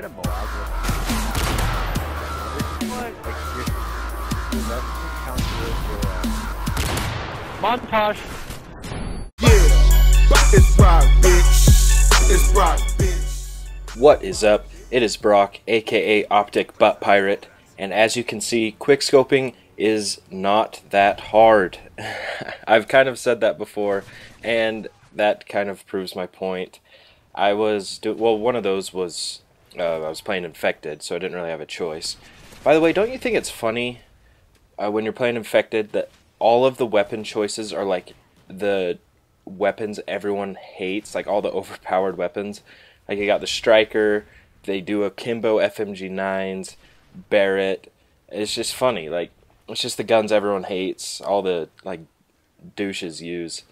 gonna blog it. What? That counts as your montage. Yeah, it's Brock, bitch. It's Brock, bitch. What is up? It is Brock, aka Optic Butt Pirate, and as you can see, quickscoping is not that hard. I've kind of said that before, and that kind of proves my point. I was one of those was I was playing Infected, so I didn't really have a choice. By the way, don't you think it's funny when you're playing Infected that all of the weapon choices are like the weapons everyone hates, like all the overpowered weapons? Like you got the Striker, they do akimbo FMG9s, Barrett. It's just funny. Like it's just the guns everyone hates, all the like douches use.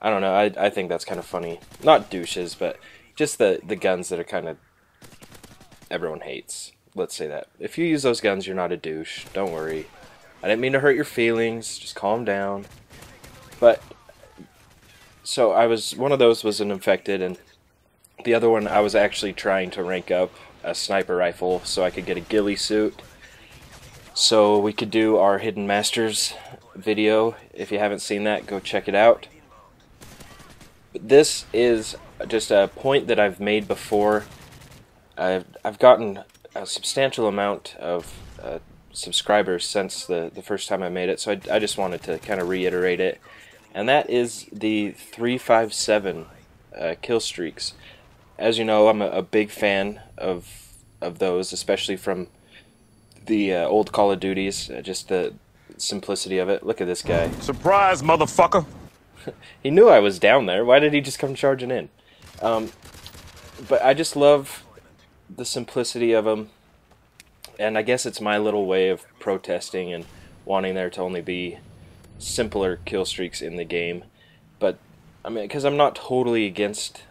I don't know. I think that's kind of funny. Not douches, but just the guns that are kind of everyone hates. Let's say that. If you use those guns, you're not a douche. Don't worry. I didn't mean to hurt your feelings. Just calm down. But so I was one of those was an Infected, and the other one I was actually trying to rank up a sniper rifle so I could get a ghillie suit, so we could do our Hidden Masters video. If you haven't seen that, go check it out. But this is just a point that I've made before. I've gotten a substantial amount of subscribers since the first time I made it, so I just wanted to kind of reiterate it, and that is the 357 kill streaks. As you know, I'm a big fan of those, especially from the old Call of Duties. Just the simplicity of it. Look at this guy. Surprise, motherfucker. He knew I was down there. Why did he just come charging in? But I just love the simplicity of them, and I guess it's my little way of protesting and wanting there to only be simpler kill streaks in the game. But I mean, because I'm not totally against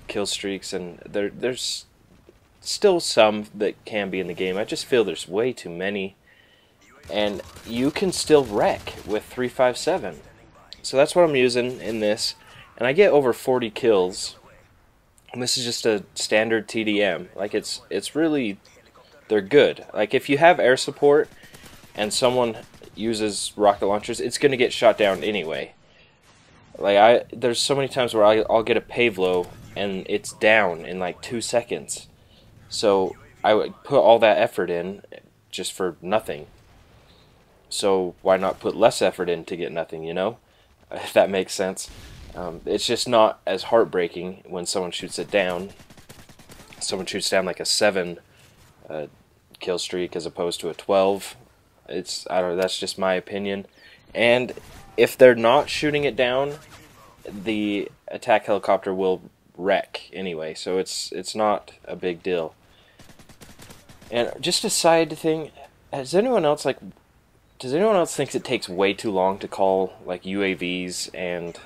kill streaks, and there's still some that can be in the game. I just feel there's way too many, and you can still wreck with 357. So that's what I'm using in this, and I get over 40 kills. And this is just a standard TDM. Like it's really, they're good. Like if you have air support and someone uses rocket launchers, it's gonna get shot down anyway. Like there's so many times where I'll get a Pavlo and it's down in like 2 seconds. So I would put all that effort in just for nothing. So why not put less effort in to get nothing, you know? If that makes sense. It's just not as heartbreaking when someone shoots it down. Someone shoots down like a 7 kill streak as opposed to a 12. I don't know, that's just my opinion. And if they're not shooting it down, the attack helicopter will wreck anyway, so it's not a big deal. And just a side thing, does anyone else think it takes way too long to call like UAVs and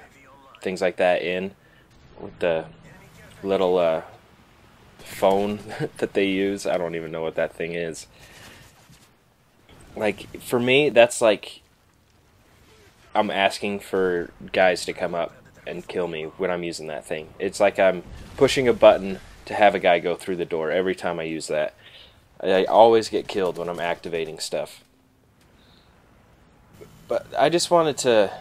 things like that in with the little phone that they use? I don't even know what that thing is. Like for me, that's like I'm asking for guys to come up and kill me when I'm using that thing. It's like I'm pushing a button to have a guy go through the door every time I use that. I always get killed when I'm activating stuff. But I just wanted to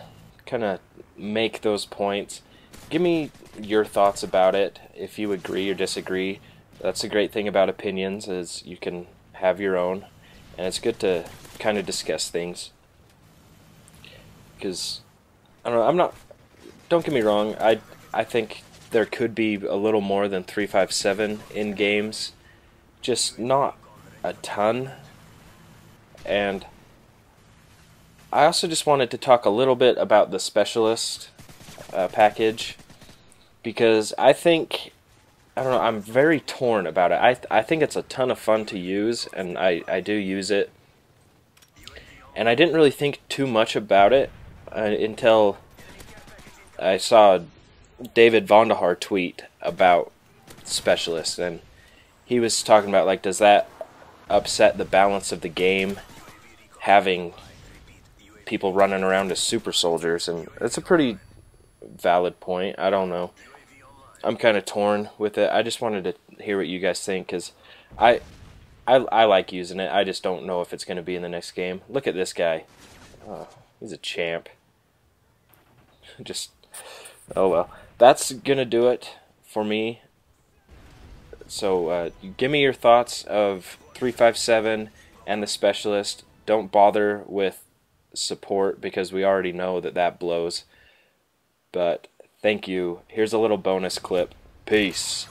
kind of make those points. Give me your thoughts about it, if you agree or disagree. That's the great thing about opinions, is you can have your own, and it's good to kind of discuss things. Because I don't know, don't get me wrong, I think there could be a little more than 357 in games, just not a ton. And I also just wanted to talk a little bit about the Specialist package, because I don't know, I'm very torn about it. I think it's a ton of fun to use, and I do use it. And I didn't really think too much about it until I saw David Vonderhaar tweet about Specialist, and he was talking about, like, does that upset the balance of the game, having people running around as super soldiers? And that's a pretty valid point. I don't know. I'm kind of torn with it. I just wanted to hear what you guys think, because I I like using it. I just don't know if it's going to be in the next game. Look at this guy. Oh, he's a champ. Just, oh well. That's going to do it for me. So give me your thoughts of 357 and the Specialist. Don't bother with support because we already know that that blows. But thank you. Here's a little bonus clip. Peace.